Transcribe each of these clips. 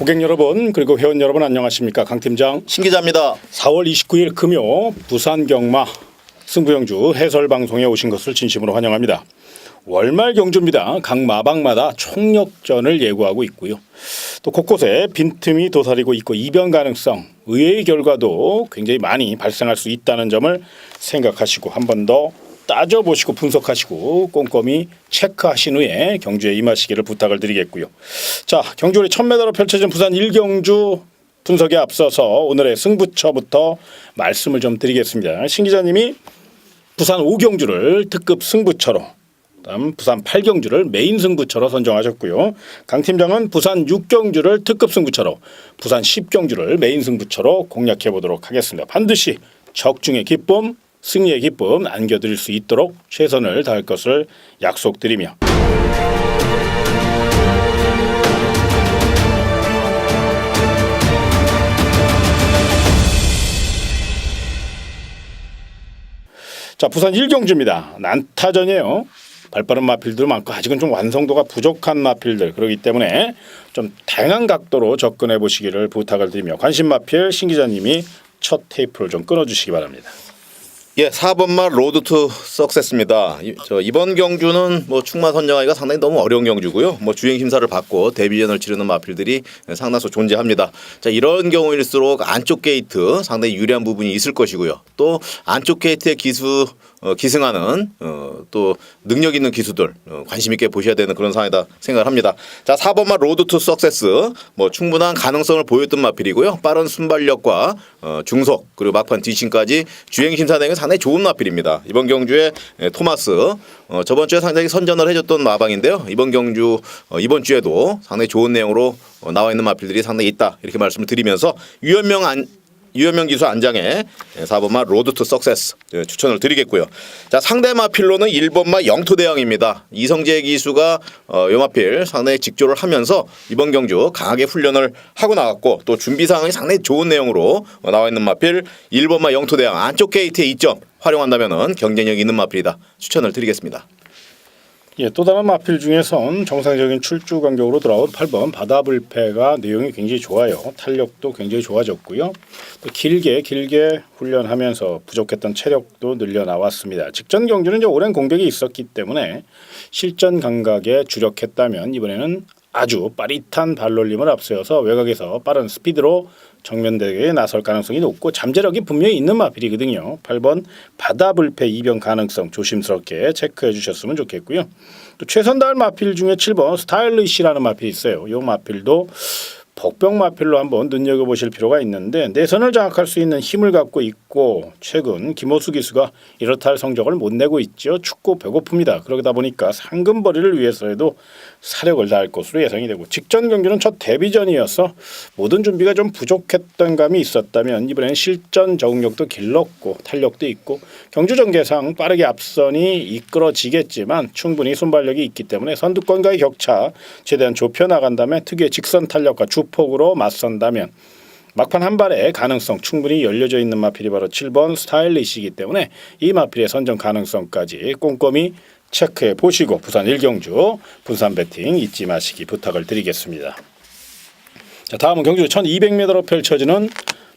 고객 여러분 그리고 회원 여러분 안녕하십니까. 강 팀장 신 기자입니다. 4월 29일 금요 부산 경마 승부영주 해설방송에 오신 것을 진심으로 환영합니다. 월말 경주입니다. 각 마방마다 총력전을 예고하고 있고요. 또 곳곳에 빈틈이 도사리고 있고 이변 가능성, 의외의 결과도 굉장히 많이 발생할 수 있다는 점을 생각하시고 한 번 더 따져보시고 분석하시고 꼼꼼히 체크하신 후에 경주에 임하시기를 부탁을 드리겠고요. 자, 경주월이 1000m로 펼쳐진 부산 1경주 분석에 앞서서 오늘의 승부처부터 말씀을 좀 드리겠습니다. 신 기자님이 부산 5경주를 특급 승부처로, 그다음 부산 8경주를 메인 승부처로 선정하셨고요. 강 팀장은 부산 6경주를 특급 승부처로, 부산 10경주를 메인 승부처로 공략해 보도록 하겠습니다. 반드시 적중의 기쁨, 승리의 기쁨 안겨드릴 수 있도록 최선을 다할 것을 약속드리며 자, 부산 1경주입니다. 난타전이에요. 발빠른 마필도 많고 아직은 좀 완성도가 부족한 마필들, 그렇기 때문에 좀 다양한 각도로 접근해 보시기를 부탁을 드리며 관심 마필 신 기자님이 첫 테이프를 좀 끊어주시기 바랍니다. 예, 4번마 로드 투 석세스입니다. 이번 경주는 충마 선정하기가 상당히 너무 어려운 경주고요. 주행 심사를 받고 데뷔전을 치르는 마필들이 상당수 존재합니다. 자, 이런 경우일수록 안쪽 게이트 상당히 유리한 부분이 있을 것이고요. 또 안쪽 게이트의 기승하는 또 능력 있는 기수들 관심 있게 보셔야 되는 그런 상황이다 생각을 합니다. 자, 4번마 로드 투 석세스 충분한 가능성을 보였던 마필이고요. 빠른 순발력과 중속 그리고 막판 뒷심까지 주행 심사 내용이 상당히 좋은 마필입니다. 이번 경주에 토마스 저번 주에 상당히 선전을 해줬던 마방인데요. 이번 경주 이번 주에도 상당히 좋은 내용으로 나와 있는 마필들이 상당히 있다 이렇게 말씀을 드리면서 유현명 기수 안장에 4번마 로드 투 석세스 추천을 드리겠고요. 자, 상대 마필로는 1번마 영토대왕입니다. 이성재 기수가 요 마필 상당히 직조를 하면서 이번 경주 강하게 훈련을 하고 나갔고 또 준비 상황이 상당히 좋은 내용으로 나와 있는 마필 1번마 영토대왕 안쪽 게이트의 이점 활용한다면은 경쟁력 있는 마필이다 추천을 드리겠습니다. 예, 또 다른 마필 중에선 정상적인 출주 간격으로 돌아온 8번 바다불패가 내용이 굉장히 좋아요. 탄력도 굉장히 좋아졌고요. 또 길게 훈련하면서 부족했던 체력도 늘려 나왔습니다. 직전 경주는 이제 오랜 공백이 있었기 때문에 실전 감각에 주력했다면 이번에는 아주 빠릿한 발놀림을 앞세워서 외곽에서 빠른 스피드로 정면 대결에 나설 가능성이 높고 잠재력이 분명히 있는 마필이거든요. 8번 바다불패 이변 가능성 조심스럽게 체크해 주셨으면 좋겠고요. 또 최선 다할 마필 중에 7번 스타일리시라는 마필이 있어요. 이 마필도 복병 마필로 한번 눈여겨보실 필요가 있는데 내선을 장악할 수 있는 힘을 갖고 있고 최근 김호수 기수가 이렇다 할 성적을 못 내고 있죠. 춥고 배고픕니다. 그러다 보니까 상금벌이를 위해서라도 사력을 다할 것으로 예상이 되고 직전 경기는 첫 데뷔전이어서 모든 준비가 좀 부족했던 감이 있었다면 이번에는 실전 적응력도 길렀고 탄력도 있고 경주 전개상 빠르게 앞선이 이끌어지겠지만 충분히 순발력이 있기 때문에 선두권과의 격차 최대한 좁혀나간다면 특유의 직선 탄력과 주폭으로 맞선다면 막판 한 발의 가능성 충분히 열려져 있는 마필이 바로 7번 스타일리시이기 때문에 이 마필의 선정 가능성까지 꼼꼼히 체크해 보시고 부산 1경주 분산 배팅 잊지 마시기 부탁을 드리겠습니다. 자, 다음은 경주 1200m로 펼쳐지는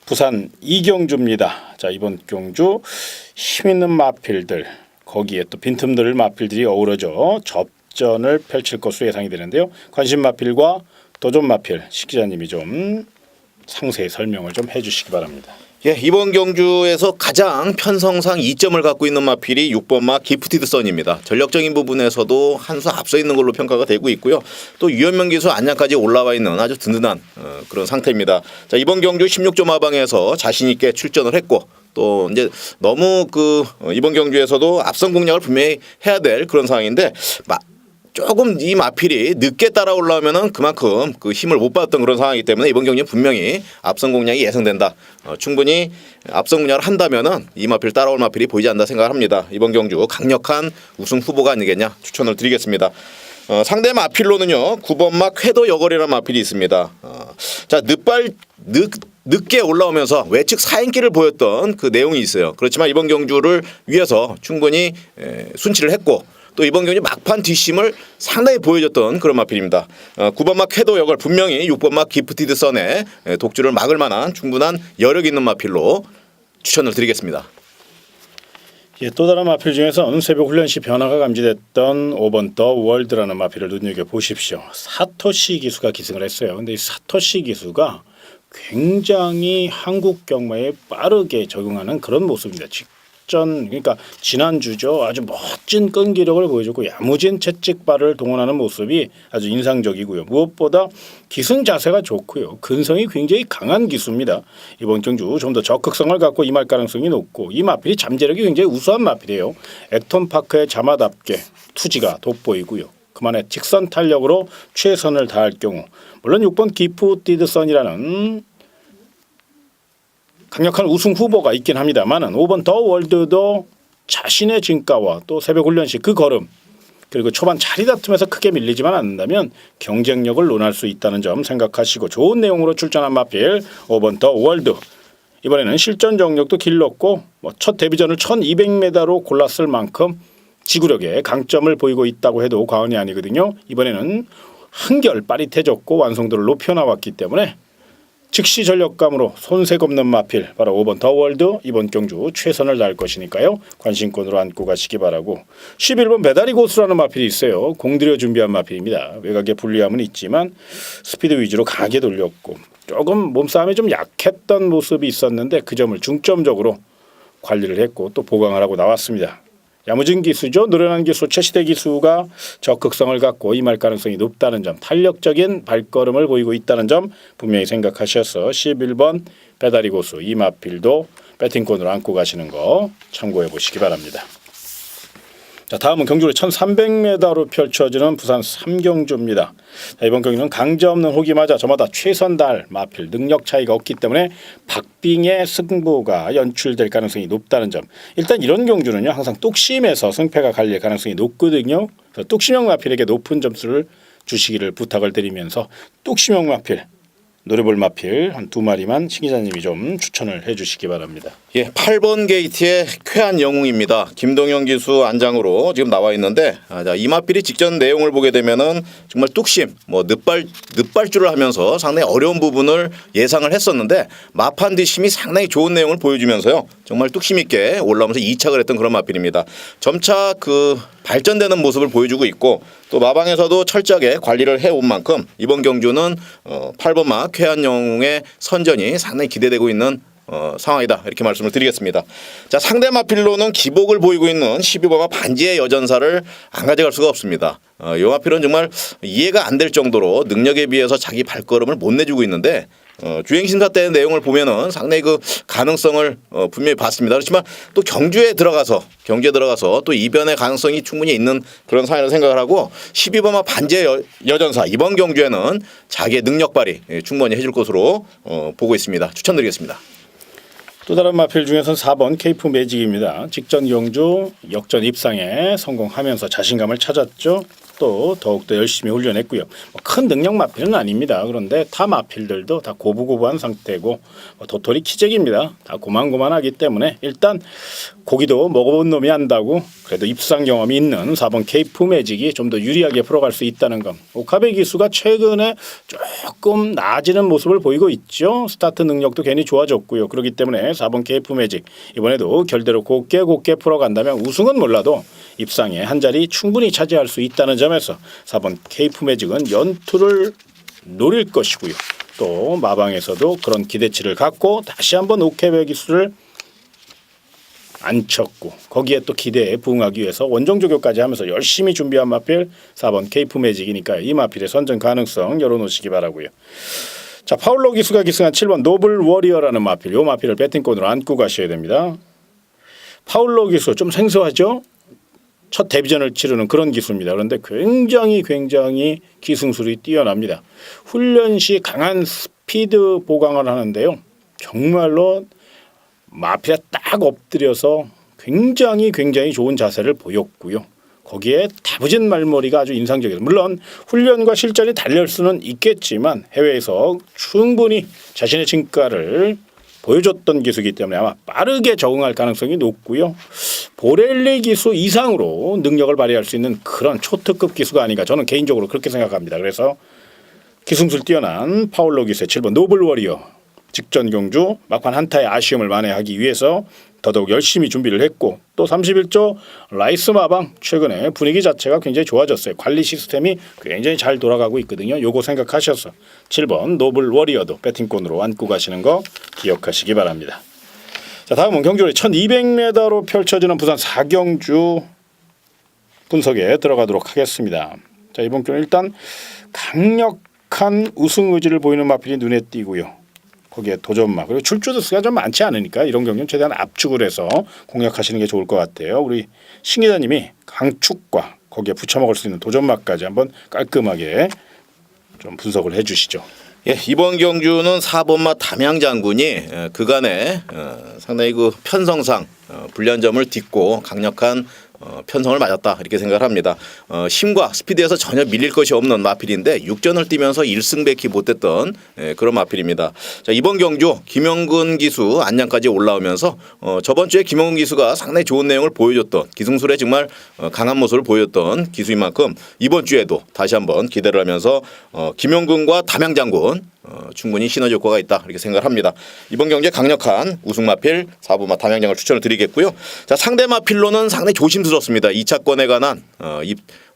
부산 2경주입니다. 자, 이번 경주 힘있는 마필들 거기에 또 빈틈들 마필들이 어우러져 접전을 펼칠 것으로 예상이 되는데요. 관심 마필과 도전 마필 시 기자님이 좀 상세히 설명을 좀 해주시기 바랍니다. 예, 이번 경주에서 가장 편성상 이점을 갖고 있는 마필이 6번마 기프티드 선입니다. 전력적인 부분에서도 한 수 앞서 있는 걸로 평가가 되고 있고요. 또 유현명 기수 안양까지 올라와 있는 아주 든든한 그런 상태입니다. 자, 이번 경주 16조 마방에서 자신 있게 출전을 했고 또 이제 너무 이번 경주에서도 앞선 공략을 분명히 해야 될 그런 상황인데 조금 이 마필이 늦게 따라 올라오면은 그만큼 그 힘을 못 받았던 그런 상황이기 때문에 이번 경기는 분명히 앞선 공략이 예상된다. 충분히 앞선 공략을 한다면은 이 마필 따라올 마필이 보이지 않는다 생각합니다. 이번 경주 강력한 우승 후보가 아니겠냐 추천을 드리겠습니다. 상대 마필로는요 9번마 쾌도 여걸이라는 마필이 있습니다. 자, 늦게 올라오면서 외측 사인기를 보였던 그 내용이 있어요. 그렇지만 이번 경주를 위해서 충분히 순치를 했고 또 이번 경기 막판 뒷심을 상당히 보여줬던 그런 마필입니다. 9번마 쾌도 역을 분명히 6번마 기프티드 선의 독주를 막을 만한 충분한 여력 있는 마필로 추천을 드리겠습니다. 예, 또 다른 마필 중에서는 새벽 훈련 시 변화가 감지됐던 5번 더 월드라는 마필을 눈여겨보십시오. 사토시 기수가 기승을 했어요. 근데 이 사토시 기수가 굉장히 한국 경마에 빠르게 적응하는 그런 모습입니다. 그러니까 지난주죠. 아주 멋진 끈기력을 보여줬고 야무진 채찍발을 동원하는 모습이 아주 인상적이고요. 무엇보다 기승 자세가 좋고요. 근성이 굉장히 강한 기수입니다. 이번 경주 좀 더 적극성을 갖고 임할 가능성이 높고 이 마필이 잠재력이 굉장히 우수한 마필이에요. 액톤파크의 자마답게 투지가 돋보이고요. 그만의 직선 탄력으로 최선을 다할 경우 물론 6번 기프티드 선이라는 강력한 우승 후보가 있긴 합니다만은 5번 더 월드도 자신의 진가와 또 새벽 훈련 시 그 걸음 그리고 초반 자리 다툼에서 크게 밀리지만 않는다면 경쟁력을 논할 수 있다는 점 생각하시고 좋은 내용으로 출전한 마필 5번 더 월드 이번에는 실전 정력도 길렀고 첫 데뷔전을 1200m로 골랐을 만큼 지구력에 강점을 보이고 있다고 해도 과언이 아니거든요. 이번에는 한결 빠릿해졌고 완성도를 높여 나왔기 때문에 즉시 전력감으로 손색 없는 마필 바로 5번 더 월드 이번 경주 최선을 다할 것이니까요. 관심권으로 안고 가시기 바라고 11번 배다리 고수라는 마필이 있어요. 공들여 준비한 마필입니다. 외곽에 불리함은 있지만 스피드 위주로 강하게 돌렸고 조금 몸싸움에 좀 약했던 모습이 있었는데 그 점을 중점적으로 관리를 했고 또 보강을 하고 나왔습니다. 야무진 기수죠. 노련한 기수, 최시대 기수가 적극성을 갖고 임할 가능성이 높다는 점, 탄력적인 발걸음을 보이고 있다는 점 분명히 생각하셔서 11번 배다리 고수 이마필도 배팅권으로 안고 가시는 거 참고해 보시기 바랍니다. 자, 다음은 경주로 1300m로 펼쳐지는 부산 삼경주입니다. 자, 이번 경기는 강자 없는 호기 맞아 저마다 최선 다할 마필 능력 차이가 없기 때문에 박빙의 승부가 연출될 가능성이 높다는 점. 일단 이런 경주는요 항상 뚝심에서 승패가 갈릴 가능성이 높거든요. 그래서 뚝심형 마필에게 높은 점수를 주시기를 부탁을 드리면서 뚝심형 마필 노려볼 마필 한 2마리만 신 기자님이 좀 추천을 해주시기 바랍니다. 예, 8번 게이트의 쾌한 영웅입니다. 김동현 기수 안장으로 지금 나와 있는데 이 마필이 직전 내용을 보게 되면은 정말 뚝심, 늑발줄을 하면서 상당히 어려운 부분을 예상을 했었는데 마판 뒷심이 상당히 좋은 내용을 보여주면서요 정말 뚝심 있게 올라오면서 2착을 했던 그런 마필입니다. 점차 그 발전되는 모습을 보여주고 있고 또 마방에서도 철저하게 관리를 해온 만큼 이번 경주는 8번마 쾌한 영웅의 선전이 상당히 기대되고 있는 상황이다 이렇게 말씀을 드리겠습니다. 자, 상대 마필로는 기복을 보이고 있는 12번마 반지의 여전사를 안 가져갈 수가 없습니다. 이 마필은 정말 이해가 안 될 정도로 능력에 비해서 자기 발걸음을 못 내주고 있는데 주행심사 때 내용을 보면은 상당히 그 가능성을 분명히 봤습니다. 그렇지만 또 경주에 들어가서 또 이변의 가능성이 충분히 있는 그런 상황이라고 생각을 하고 12번마 반지의 여전사 이번 경주에는 자기의 능력 발휘 충분히 해줄 것으로 보고 있습니다. 추천드리겠습니다. 또 다른 마필 중에서는 4번 케이프 매직입니다. 직전 경주 역전 입상에 성공하면서 자신감을 찾았죠. 또 더욱더 열심히 훈련했고요. 큰 능력 마필은 아닙니다. 그런데 타 마필들도 다 고부고부한 상태고 도토리 키재기입니다. 다 고만고만하기 때문에 일단 고기도 먹어본 놈이 안다고 그래도 입상 경험이 있는 4번 케이프 매직이 좀 더 유리하게 풀어갈 수 있다는 것. 오카베 기수가 최근에 조금 나아지는 모습을 보이고 있죠. 스타트 능력도 괜히 좋아졌고요. 그렇기 때문에 4번 케이프 매직 이번에도 결대로 곱게 풀어간다면 우승은 몰라도 입상에 한 자리 충분히 차지할 수 있다는 점에서 4번 케이프 매직은 연투를 노릴 것이고요. 또 마방에서도 그런 기대치를 갖고 다시 한번 오카베 기수를 앉혔고 거기에 또 기대에 부응하기 위해서 원정 조교까지 하면서 열심히 준비한 마필 4번 케이프 매직이니까 이 마필의 선전 가능성 열어놓으시기 바라고요. 자, 파울로 기수가 기승한 7번 노블 워리어라는 마필. 이 마필을 배팅권으로 안고 가셔야 됩니다. 파울로 기수 좀 생소하죠? 첫 데뷔전을 치르는 그런 기수입니다. 그런데 굉장히 기승술이 뛰어납니다. 훈련 시 강한 스피드 보강을 하는데요. 정말로 마필에 딱 엎드려서 굉장히 좋은 자세를 보였고요. 거기에 다부진 말머리가 아주 인상적이에요. 물론 훈련과 실전이 달릴 수는 있겠지만 해외에서 충분히 자신의 진가를 보여줬던 기수이기 때문에 아마 빠르게 적응할 가능성이 높고요. 보렐리 기수 이상으로 능력을 발휘할 수 있는 그런 초특급 기수가 아닌가 저는 개인적으로 그렇게 생각합니다. 그래서 기승술 뛰어난 파울로 기수의 7번 노블 워리어 직전 경주 막판 한타의 아쉬움을 만회하기 위해서 더더욱 열심히 준비를 했고 또 31조 라이스 마방 최근에 분위기 자체가 굉장히 좋아졌어요. 관리 시스템이 굉장히 잘 돌아가고 있거든요. 요거 생각하셔서 7번 노블 워리어도 배팅권으로 안고 가시는 거 기억하시기 바랍니다. 자, 다음은 경주의 1200m로 펼쳐지는 부산 4경주 분석에 들어가도록 하겠습니다. 자, 이번 경우 일단 강력한 우승 의지를 보이는 마필이 눈에 띄고요. 거기에 도전마 그리고 출조 수가 좀 많지 않으니까 이런 경기는 최대한 압축을 해서 공략하시는 게 좋을 것 같아요. 우리 신 기자님이 강축과 거기에 붙여먹을 수 있는 도전마까지 한번 깔끔하게 좀 분석을 해주시죠. 예, 이번 경주는 4번마 담양장군이 그간에 상당히 그 편성상 불리한 점을 딛고 강력한 편성을 맞았다 이렇게 생각을 합니다. 힘과 스피드에서 전혀 밀릴 것이 없는 마필인데 6전을 뛰면서 1승밖에 못했던 그런 마필입니다. 자, 이번 경주 김영근 기수 안양까지 올라오면서 저번 주에 김영근 기수가 상당히 좋은 내용을 보여줬던 기승술에 정말 강한 모습을 보여줬던 기수인 만큼 이번 주에도 다시 한번 기대를 하면서 김영근과 담양장군 충분히 시너지 효과가 있다 이렇게 생각을 합니다. 이번 경기에 강력한 우승 마필 4번마 담양장을 추천을 드리겠고요. 자, 상대 마필로는 상당히 조심스럽습니다. 2차권에 관한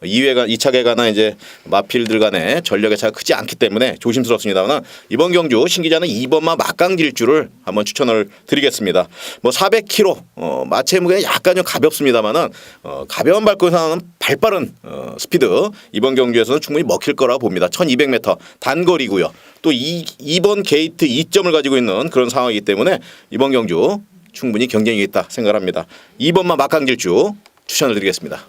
2차에 관한 이제 마필들 간의 전력의 차가 크지 않기 때문에 조심스럽습니다만 이번 경주 신 기자는 2번마 막강질주를 한번 추천을 드리겠습니다. 뭐 400kg 마체 무게 약간 좀 가볍습니다만은 가벼운 발권에서 나오는 발빠른 스피드 이번 경주에서는 충분히 먹힐 거라고 봅니다. 1200m 단거리고요. 또 2번 게이트 2점을 가지고 있는 그런 상황이기 때문에 이번 경주 충분히 경쟁이 있다 생각합니다. 2번마 막강질주 추천을 드리겠습니다.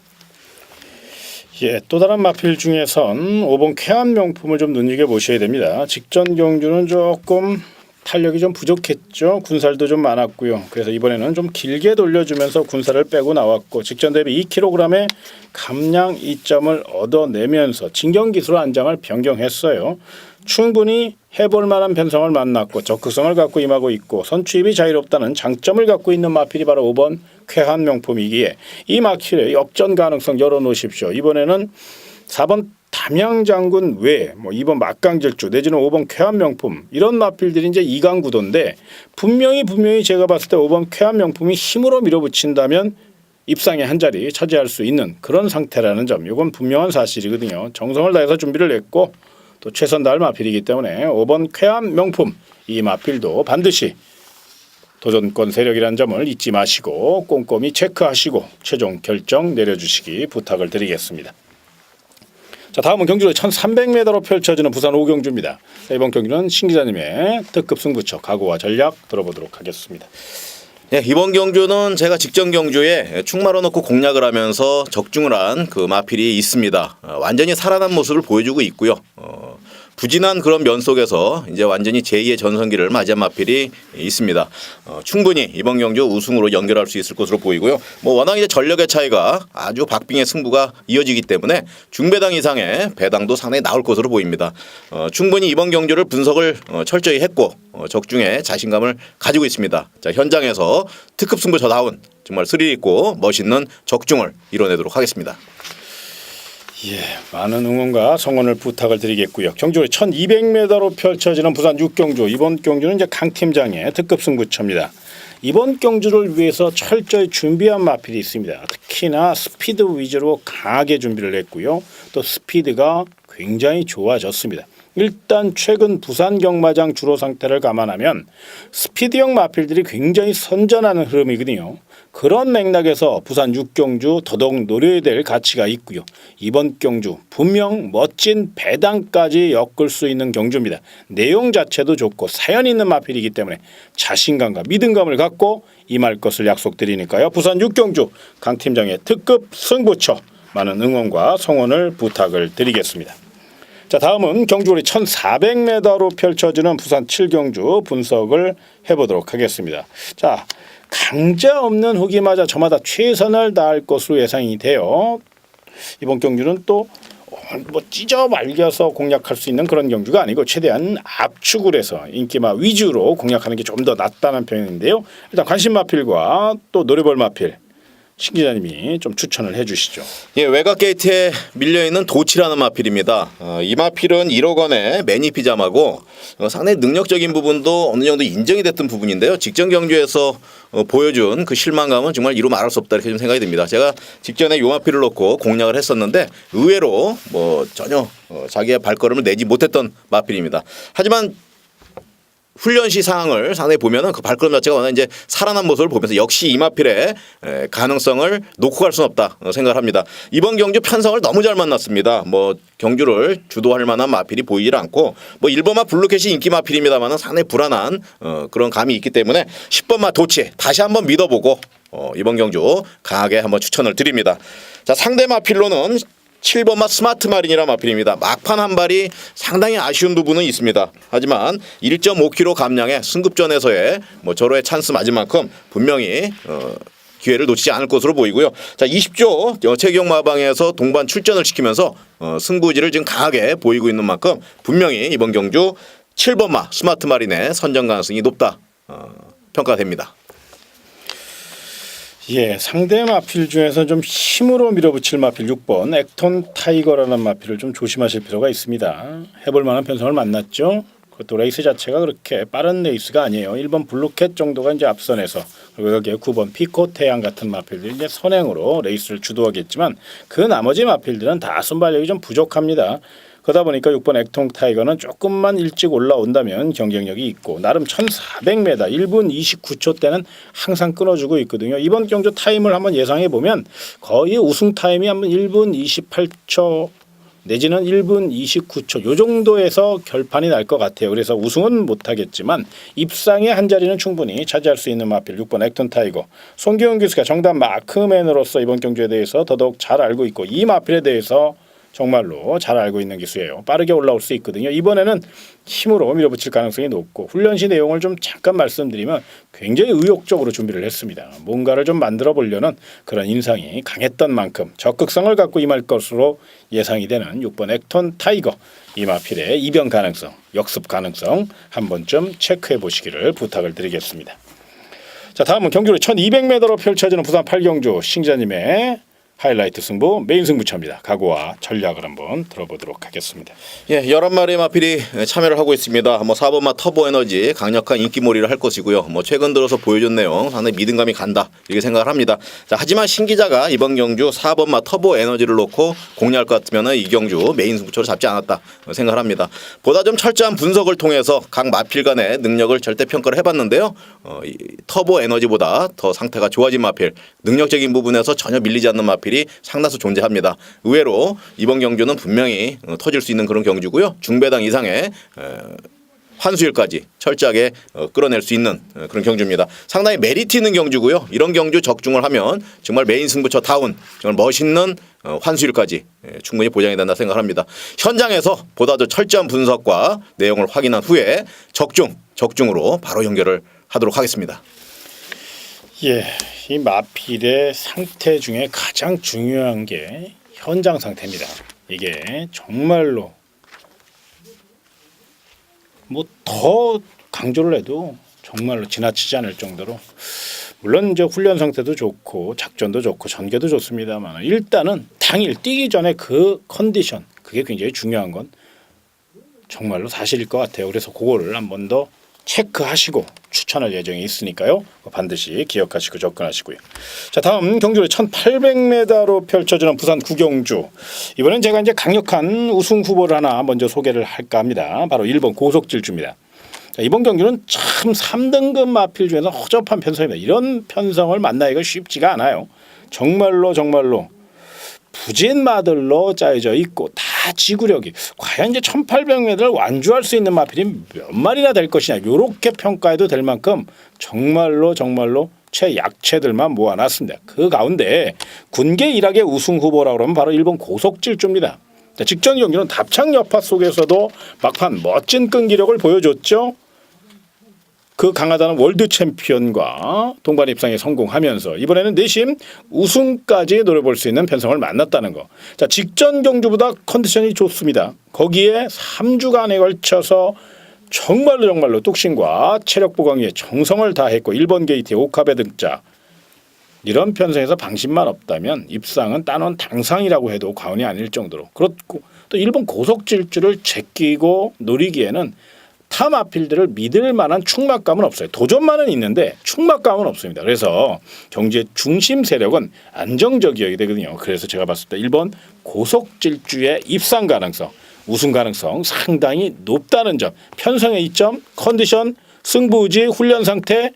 예, 또 다른 마필 중에선 5번 쾌한 명품을 좀 눈여겨보셔야 됩니다. 직전 경주는 조금 탄력이 좀 부족했죠. 군살도 좀 많았고요. 그래서 이번에는 좀 길게 돌려주면서 군살을 빼고 나왔고 직전 대비 2kg의 감량 2점을 얻어내면서 진경기수로 안장을 변경했어요. 충분히 해볼 만한 편성을 만났고 적극성을 갖고 임하고 있고 선취입이 자유롭다는 장점을 갖고 있는 마필이 바로 5번 쾌한 명품이기에 이 마필의 역전 가능성 열어놓으십시오. 이번에는 4번 담양장군 외 뭐 2번 막강질주 내지는 5번 쾌한 명품 이런 마필들이 이제 2강 구도인데 분명히 제가 봤을 때 5번 쾌한 명품이 힘으로 밀어붙인다면 입상의 한 자리 차지할 수 있는 그런 상태라는 점 이건 분명한 사실이거든요. 정성을 다해서 준비를 했고 또 최선 다할 마필이기 때문에 5번 쾌한 명품 이 마필도 반드시 도전권 세력이라는 점을 잊지 마시고 꼼꼼히 체크하시고 최종 결정 내려주시기 부탁을 드리겠습니다. 자, 다음은 경주로 1300m로 펼쳐지는 부산 5경주입니다. 이번 경기는 신 기자님의 특급 승부처 각오와 전략 들어보도록 하겠습니다. 예, 이번 경주는 제가 직전 경주에 축 말아놓고 공략을 하면서 적중을 한 그 마필이 있습니다. 완전히 살아난 모습을 보여주고 있고요. 부진한 그런 면 속에서 이제 완전히 제2의 전성기를 맞이한 마필이 있습니다. 충분히 이번 경주 우승으로 연결할 수 있을 것으로 보이고요. 뭐 워낙 이제 전력의 차이가 아주 박빙의 승부가 이어지기 때문에 중배당 이상의 배당도 상당히 나올 것으로 보입니다. 충분히 이번 경주를 분석을 철저히 했고 적중에 자신감을 가지고 있습니다. 자, 현장에서 특급 승부처다운 정말 스릴 있고 멋있는 적중을 이뤄내도록 하겠습니다. 예, 많은 응원과 성원을 부탁을 드리겠고요. 경주의 1200m로 펼쳐지는 부산 6경주 이번 경주는 이제 강 팀장의 특급 승부처입니다. 이번 경주를 위해서 철저히 준비한 마필이 있습니다. 특히나 스피드 위주로 강하게 준비를 했고요. 또 스피드가 굉장히 좋아졌습니다. 일단 최근 부산 경마장 주로 상태를 감안하면 스피드형 마필들이 굉장히 선전하는 흐름이거든요. 그런 맥락에서 부산 6경주 더더욱 노려야 될 가치가 있고요. 이번 경주 분명 멋진 배당까지 엮을 수 있는 경주입니다. 내용 자체도 좋고 사연 있는 마필이기 때문에 자신감과 믿음감을 갖고 임할 것을 약속드리니까요. 부산 6경주 강 팀장의 특급 승부처 많은 응원과 성원을 부탁을 드리겠습니다. 자, 다음은 경주거리 1400m로 펼쳐지는 부산 7경주 분석을 해보도록 하겠습니다. 자, 강자 없는 훅이 맞아 저마다 최선을 다할 것으로 예상이 돼요. 이번 경주는 또 뭐 찢어 말려서 공략할 수 있는 그런 경주가 아니고 최대한 압축을 해서 인기마 위주로 공략하는 게 좀 더 낫다는 표현인데요. 일단 관심 마필과 또 노래볼 마필 신 기자님이 좀 추천을 해주시죠. 예, 외곽 게이트에 밀려 있는 도치라는 마필입니다. 이 마필은 1억 원의 매니피자마고 상당히 능력적인 부분도 어느 정도 인정이 됐던 부분인데요. 직전 경주에서 보여준 그 실망감은 정말 이루 말할 수 없다 이렇게 좀 생각이 듭니다. 제가 직전에 이 마필을 놓고 공략을 했었는데 의외로 뭐 전혀 자기의 발걸음을 내지 못했던 마필입니다. 하지만 훈련 시 상황을 상당히 보면은 그 발걸음 자체가 워낙 이제 살아난 모습을 보면서 역시 이마필의 가능성을 놓고 갈 수는 없다 생각을 합니다. 이번 경주 편성을 너무 잘 만났습니다. 뭐 경주를 주도할 만한 마필이 보이질 않고 뭐 1번마 블루캣이 인기 마필입니다만은 상당히 불안한 그런 감이 있기 때문에 10번마 도치 다시 한번 믿어보고 이번 경주 강하게 한번 추천을 드립니다. 자, 상대 마필로는 7번마 스마트 마린이라 마필입니다. 막판 한 발이 상당히 아쉬운 부분은 있습니다. 하지만 1.5kg 감량의 승급전에서의 뭐 절호의 찬스 맞은 만큼 분명히 기회를 놓치지 않을 것으로 보이고요. 자, 20조 최경 마방에서 동반 출전을 시키면서 승부지를 지금 강하게 보이고 있는 만큼 분명히 이번 경주 7번마 스마트 마린의 선정 가능성이 높다 평가됩니다. 예, 상대 마필 중에서 좀 힘으로 밀어붙일 마필 6번 액톤 타이거라는 마필을 좀 조심하실 필요가 있습니다. 해볼 만한 편성을 만났죠. 그것도 레이스 자체가 그렇게 빠른 레이스가 아니에요. 1번 블루캣 정도가 이제 앞선에서 그리고 여기에 9번 피코 태양 같은 마필들이 이제 선행으로 레이스를 주도하겠지만 그 나머지 마필들은 다 순발력이 좀 부족합니다. 그러다 보니까 6번 액통 타이거는 조금만 일찍 올라온다면 경쟁력이 있고 나름 1400m 1분 29초 때는 항상 끊어주고 있거든요. 이번 경주 타임을 한번 예상해 보면 거의 우승 타임이 한번 1분 28초 내지는 1분 29초 요 정도에서 결판이 날 것 같아요. 그래서 우승은 못하겠지만 입상의 한 자리는 충분히 차지할 수 있는 마필 6번 액톤 타이거. 송기훈 교수가 정답 마크맨으로서 이번 경주에 대해서 더더욱 잘 알고 있고 이 마필에 대해서 정말로 잘 알고 있는 기수예요. 빠르게 올라올 수 있거든요. 이번에는 힘으로 밀어붙일 가능성이 높고 훈련 시 내용을 좀 잠깐 말씀드리면 굉장히 의욕적으로 준비를 했습니다. 뭔가를 좀 만들어 보려는 그런 인상이 강했던 만큼 적극성을 갖고 임할 것으로 예상이 되는 6번 액톤 타이거 이마필의 이변 가능성, 역습 가능성 한 번쯤 체크해 보시기를 부탁을 드리겠습니다. 자, 다음은 경주를 1200m로 펼쳐지는 부산 8경주 신기자님의 하이라이트 승부 메인 승부처입니다. 각오와 전략을 한번 들어보도록 하겠습니다. 예, 11마리의 마필이 참여를 하고 있습니다. 뭐 4번마 터보 에너지 강력한 인기몰이를 할 것이고요. 뭐 최근 들어서 보여준 내용 상당히 믿음감이 간다 이렇게 생각을 합니다. 자, 하지만 신 기자가 이번 경주 4번마 터보 에너지를 놓고 공략할 것 같으면 이 경주 메인 승부처로 잡지 않았다 생각을 합니다. 보다 좀 철저한 분석을 통해서 각 마필 간의 능력을 절대 평가를 해봤는데요. 이 터보 에너지보다 더 상태가 좋아진 마필, 능력적인 부분에서 전혀 밀리지 않는 마필 이 상당수 존재합니다. 의외로 이번 경주는 분명히 터질 수 있는 그런 경주고요. 중배당 이상의 환수율까지 철저하게 끌어낼 수 있는 그런 경주입니다. 상당히 메리트 있는 경주고요. 이런 경주 적중을 하면 정말 메인 승부처 다운 정말 멋있는 환수율까지 충분히 보장이 된다 생각합니다. 현장에서 보다 더 철저한 분석과 내용을 확인한 후에 적중으로 바로 연결을 하도록 하겠습니다. 예, 이 마필의 상태 중에 가장 중요한 게 현장 상태입니다. 이게 정말로 뭐 더 강조를 해도 정말로 지나치지 않을 정도로 물론 이제 훈련 상태도 좋고 작전도 좋고 전개도 좋습니다만 일단은 당일 뛰기 전에 그 컨디션 그게 굉장히 중요한 건 정말로 사실일 것 같아요. 그래서 그거를 한 번 더 체크하시고 추천할 예정이 있으니까요. 반드시 기억하시고 접근하시고요. 자, 다음 경주를 1800m로 펼쳐지는 부산 구경주. 이번엔 제가 이제 강력한 우승 후보를 하나 먼저 소개를 할까 합니다. 바로 1번 고속질주입니다. 자, 이번 경주는 참 3등급 마필 중에서 허접한 편성입니다. 이런 편성을 만나기가 쉽지가 않아요. 정말로 부진 마들로 짜여져 있고 다 지구력이 과연 이제 1800m를 완주할 수 있는 마필이 몇 마리나 될 것이냐 이렇게 평가해도 될 만큼 정말로 최약체들만 모아놨습니다. 그 가운데 군계 일학의 우승 후보라고 하면 바로 일본 고속질주입니다. 직전 경기는 답창 여파 속에서도 막판 멋진 끈기력을 보여줬죠. 그 강하다는 월드 챔피언과 동반 입상에 성공하면서 이번에는 내심 우승까지 노려볼 수 있는 편성을 만났다는 거. 자, 직전 경주보다 컨디션이 좋습니다. 거기에 3주간에 걸쳐서 정말로 뚝심과 체력 보강에 정성을 다했고 1번 게이트의 오카베 등자. 이런 편성에서 방심만 없다면 입상은 단원 당상이라고 해도 과언이 아닐 정도로. 그렇고 또 일본 고속질주를 제끼고 노리기에는 타 마필들을 믿을 만한 충막감은 없어요. 도전만은 있는데 충막감은 없습니다. 그래서 경주의 중심 세력은 안정적이어야 되거든요. 그래서 제가 봤을 때 1번 고속질주의 입상 가능성, 우승 가능성 상당히 높다는 점. 편성의 이점, 컨디션, 승부의지, 훈련 상태,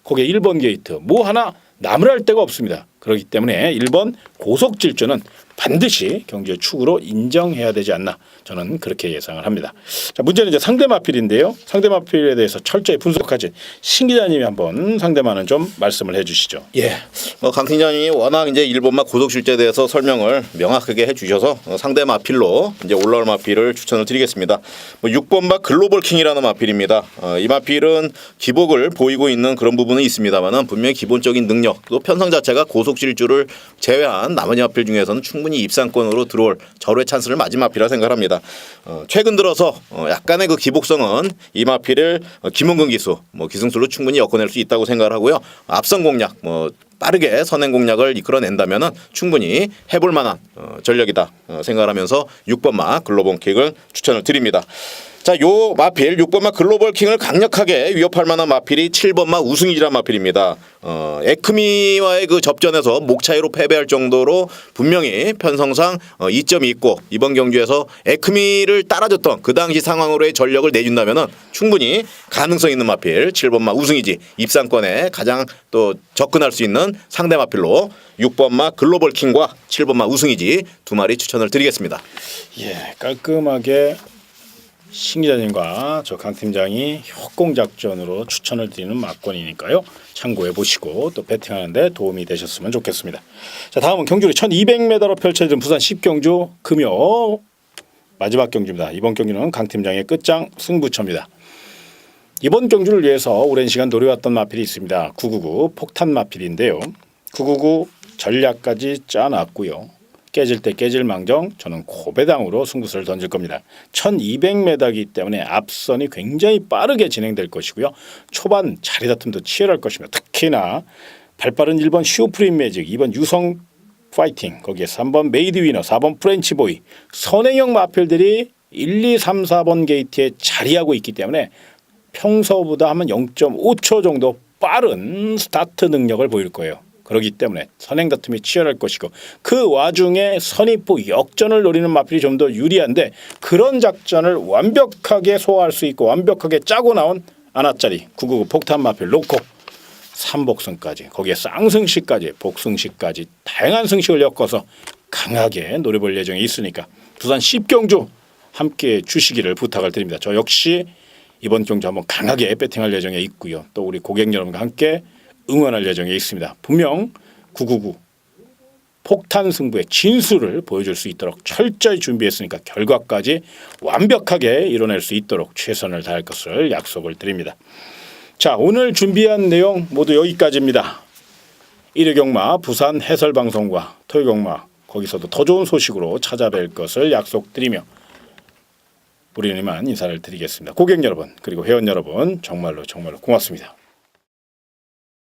거기에 1번 게이트 뭐 하나 나무랄 데가 없습니다. 그렇기 때문에 1번 고속질주는 반드시 경주의 축으로 인정해야 되지 않나 저는 그렇게 예상을 합니다. 자, 문제는 이제 상대 마필인데요. 상대 마필에 대해서 철저히 분석하신 신 기자님이 한번 상대만은 좀 말씀을 해주시죠. 예, 강 팀장님이 워낙 이제 일본마 고속실제에 대해서 설명을 명확하게 해주셔서 상대 마필로 이제 올라올 마필을 추천을 드리겠습니다. 6번마 글로벌 킹이라는 마필입니다. 이 마필은 기복을 보이고 있는 그런 부분은 있습니다만은 분명히 기본적인 능력 또 편성 자체가 고속질주를 제외한 나머지 마필 중에서는 충분히 입상권으로 들어올 절호의 찬스를 맞은 마필이라 생각합니다. 최근 들어서 약간의 그 기복성은 이 마필을 김원근 기수, 기승술로 충분히 엮어낼 수 있다고 생각을 하고요. 앞선 공략, 빠르게 선행 공략을 이끌어낸다면은 충분히 해볼 만한 전력이다 생각하면서 6번마 글로벌 킹을 추천을 드립니다. 자, 요 마필 6번마 글로벌 킹을 강력하게 위협할 만한 마필이 7번마 우승이란 마필입니다. 에크미와의 그 접전에서 목 차이로 패배할 정도로 분명히 편성상 이점이 있고 이번 경주에서 에크미를 따라줬던 그 당시 상황으로의 전력을 내준다면은 충분히 가능성 있는 마필 7번마 우승이지 입상권에 가장 또 접근할 수 있는 상대 마필로 6번마 글로벌 킹과 7번마 우승이지 두 마리 추천을 드리겠습니다. 예, 깔끔하게 신 기자님과 저 강 팀장이 협공 작전으로 추천을 드리는 막권이니까요. 참고해 보시고 또 배팅하는데 도움이 되셨으면 좋겠습니다. 자, 다음은 경주리 1200m로 펼쳐진 부산 10경주 금요 마지막 경주입니다. 이번 경주는 강 팀장의 끝장 승부처입니다. 이번 경주를 위해서 오랜 시간 노려왔던 마필이 있습니다. 999 폭탄 마필인데요. 999 전략까지 짜놨고요. 깨질 때 깨질 망정 저는 고배당으로 승부수를 던질 겁니다. 1200m이기 때문에 앞선이 굉장히 빠르게 진행될 것이고요. 초반 자리 다툼도 치열할 것입니다. 특히나 발빠른 1번 슈프림 매직, 2번 유성 파이팅, 거기에 3번 메이드 위너, 4번 프렌치 보이, 선행형 마필들이 1, 2, 3, 4번 게이트에 자리하고 있기 때문에 평소보다 하면 0.5초 정도 빠른 스타트 능력을 보일 거예요. 그렇기 때문에 선행 다툼이 치열할 것이고 그 와중에 선입부 역전을 노리는 마필이 좀 더 유리한데 그런 작전을 완벽하게 소화할 수 있고 완벽하게 짜고 나온 아나짜리 999 폭탄 마필 놓고 3복승까지 거기에 쌍승시까지 복승시까지 다양한 승식을 엮어서 강하게 노려볼 예정이 있으니까 부산 10경주 함께 주시기를 부탁을 드립니다. 저 역시 이번 경주 한번 강하게 배팅할 예정에 있고요. 또 우리 고객 여러분과 함께 응원할 예정에 있습니다. 분명 999 폭탄 승부의 진수를 보여줄 수 있도록 철저히 준비했으니까 결과까지 완벽하게 이뤄낼 수 있도록 최선을 다할 것을 약속을 드립니다. 자, 오늘 준비한 내용 모두 여기까지입니다. 일요경마 부산 해설방송과 토요경마 거기서도 더 좋은 소식으로 찾아뵐 것을 약속드리며 우리는 이만 인사를 드리겠습니다. 고객 여러분 그리고 회원 여러분 정말로 고맙습니다.